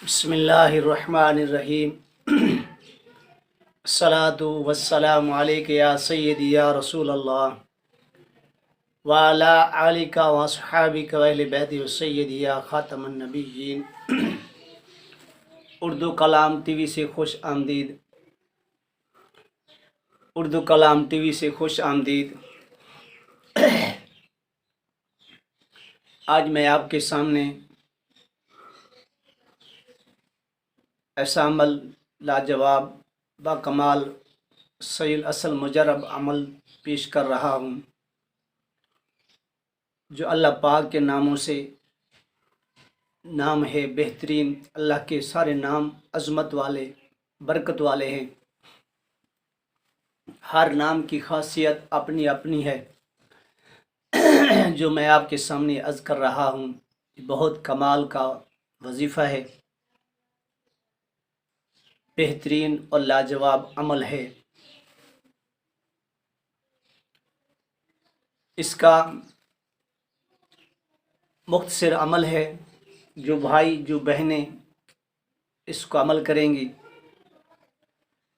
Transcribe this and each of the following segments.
بسم اللہ الرحمن الرحیم الصلاۃ والسلام علیک یا سیدی یا رسول اللہ وعلی آلک واصحابک واہل بیت سیدی یا خاتم النبیین۔ اردو کلام ٹی وی سے خوش آمدید، اردو کلام ٹی وی سے خوش آمدید۔ آج میں آپ کے سامنے ایسا عمل لاجواب با کمال صحیح الاصل مجرب عمل پیش کر رہا ہوں جو اللہ پاک کے ناموں سے نام ہے بہترین۔ اللہ کے سارے نام عظمت والے، برکت والے ہیں۔ ہر نام کی خاصیت اپنی اپنی ہے۔ جو میں آپ کے سامنے عرض کر رہا ہوں یہ بہت کمال کا وظیفہ ہے، بہترین اور لاجواب عمل ہے۔ اس کا مختصر عمل ہے، جو بھائی جو بہنیں اس کو عمل کریں گی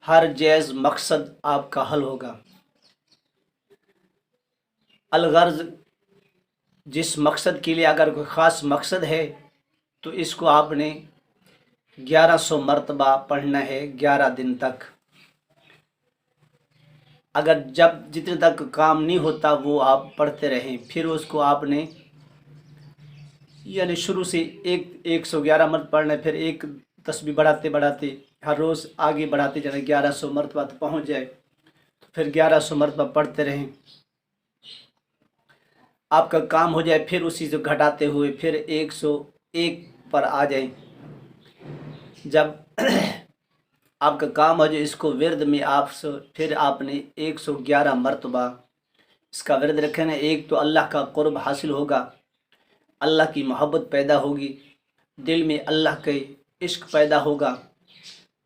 ہر جائز مقصد آپ کا حل ہوگا۔ الغرض، جس مقصد کے لیے اگر کوئی خاص مقصد ہے تو اس کو آپ نے 1100 مرتبہ پڑھنا ہے 11 دن تک۔ اگر جتنے تک کام نہیں ہوتا وہ آپ پڑھتے رہیں، پھر اس کو آپ نے یعنی شروع سے 111 مرتبہ پڑھنا ہے، پھر ایک تسبیح بڑھاتے بڑھاتے ہر روز آگے بڑھاتے جانا، 1100 مرتبہ تو پہنچ جائے، تو پھر 1100 مرتبہ پڑھتے رہیں، آپ کا کام ہو جائے۔ پھر اسی سے گھٹاتے ہوئے پھر 101 پر آ جائیں۔ جب آپ کا کام ہو جائے، اس کو ورد میں پھر آپ نے 111 مرتبہ اس کا ورد رکھنا ہے۔ ایک تو اللہ کا قرب حاصل ہوگا، اللہ کی محبت پیدا ہوگی، دل میں اللہ کے عشق پیدا ہوگا،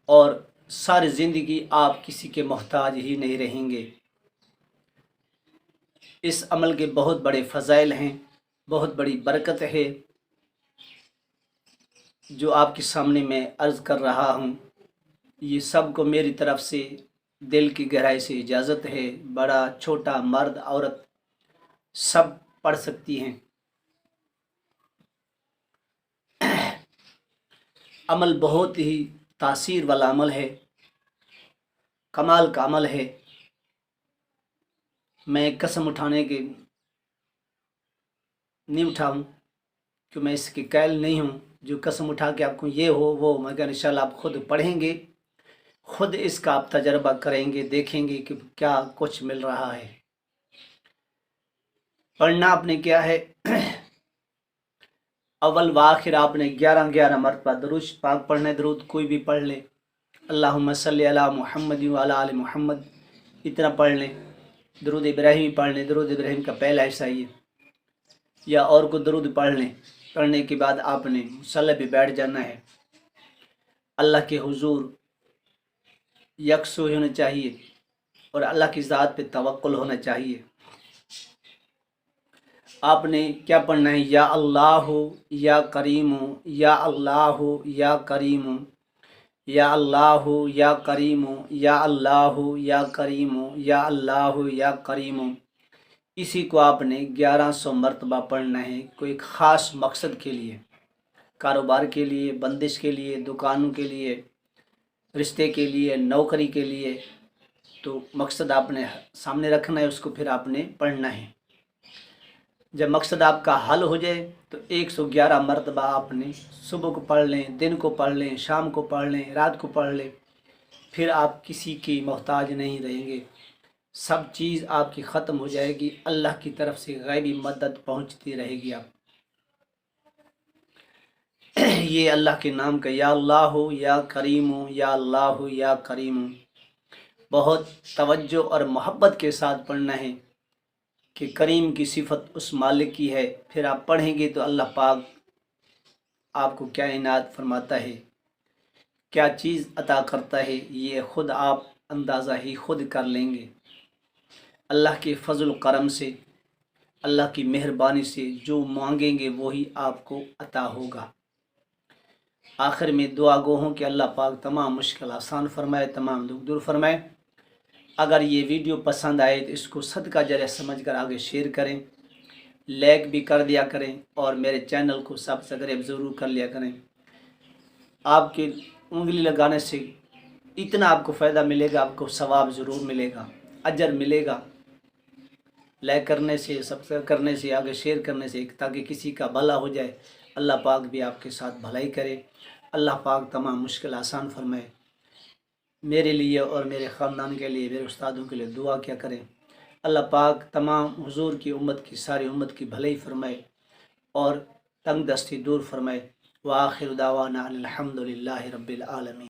اور ساری زندگی آپ کسی کے محتاج ہی نہیں رہیں گے۔ اس عمل کے بہت بڑے فضائل ہیں، بہت بڑی برکت ہے جو آپ کے سامنے میں عرض کر رہا ہوں۔ یہ سب کو میری طرف سے دل کی گہرائی سے اجازت ہے، بڑا چھوٹا مرد عورت سب پڑھ سکتی ہیں۔ عمل بہت ہی تاثیر والا عمل ہے، کمال کا عمل ہے۔ میں قسم اٹھانے کے نہیں اٹھاؤں کہ میں اس کے قائل نہیں ہوں جو قسم اٹھا کے آپ کو یہ ہو وہ، مگر انشاءاللہ آپ خود پڑھیں گے، خود اس کا آپ تجربہ کریں گے، دیکھیں گے کہ کیا کچھ مل رہا ہے۔ پڑھنا آپ نے کیا ہے، اول و آخر آپ نے 11 مرتبہ درود پاک پڑھنا ہے۔ درود کوئی بھی پڑھ لیں، اللہم صلی علی محمد وعلی آل محمد، اتنا پڑھ لیں۔ درود ابراہیم پڑھ لیں، درود ابراہیم کا پہلا حصہ یہ، یا اور کو درود پڑھ لیں۔ پڑھنے کے بعد آپ نے مصلی پہ بیٹھ جانا ہے، اللہ کے حضور یکسو ہونا چاہیے اور اللہ کی ذات پہ توکل ہونا چاہیے۔ آپ نے کیا پڑھنا ہے، یا اللہ یا کریم، یا اللہ یا کریم، یا اللہ یا کریم، یا اللہ یا کریم، یا اللہ یا کریم۔ اسی کو آپ نے 1100 مرتبہ پڑھنا ہے، کوئی ایک خاص مقصد کے لیے، کاروبار کے لیے، بندش کے لیے، دکانوں کے لیے، رشتے کے لیے، نوکری کے لیے۔ تو مقصد آپ نے سامنے رکھنا ہے، اس کو پھر آپ نے پڑھنا ہے۔ جب مقصد آپ کا حل ہو جائے تو 111 مرتبہ آپ نے صبح کو پڑھ لیں، دن کو پڑھ لیں، شام کو پڑھ لیں، رات کو پڑھ لیں، پھر آپ کسی کی محتاج نہیں رہیں گے۔ سب چیز آپ کی ختم ہو جائے گی، اللہ کی طرف سے غیبی مدد پہنچتی رہے گی۔ آپ یہ اللہ کے نام کا یا اللہ یا کریم، یا اللہ یا کریم بہت توجہ اور محبت کے ساتھ پڑھنا ہے کہ کریم کی صفت اس مالک کی ہے۔ پھر آپ پڑھیں گے تو اللہ پاک آپ کو کیا عنایت فرماتا ہے، کیا چیز عطا کرتا ہے، یہ خود آپ اندازہ ہی خود کر لیں گے۔ اللہ کے فضل و کرم سے، اللہ کی مہربانی سے جو مانگیں گے وہی آپ کو عطا ہوگا۔ آخر میں دعا گو ہوں کہ اللہ پاک تمام مشکل آسان فرمائے، تمام دکھ دور فرمائے۔ اگر یہ ویڈیو پسند آئے تو اس کو صدقہ جاریہ سمجھ کر آگے شیئر کریں، لائک بھی کر دیا کریں، اور میرے چینل کو سبسکرائب ضرور کر لیا کریں۔ آپ کی انگلی لگانے سے اتنا آپ کو فائدہ ملے گا، آپ کو ثواب ضرور ملے گا، اجر ملے گا، لائک کرنے سے، سبسکرائب کرنے سے، آگے شیئر کرنے سے، تاکہ کسی کا بھلا ہو جائے۔ اللہ پاک بھی آپ کے ساتھ بھلائی کرے، اللہ پاک تمام مشکل آسان فرمائے۔ میرے لیے اور میرے خاندان کے لیے، میرے استادوں کے لیے دعا کیا کریں۔ اللہ پاک تمام حضور کی امت کی، ساری امت کی بھلائی فرمائے اور تنگ دستی دور فرمائے۔ وآخر دعوانا الحمد للہ رب العالمین۔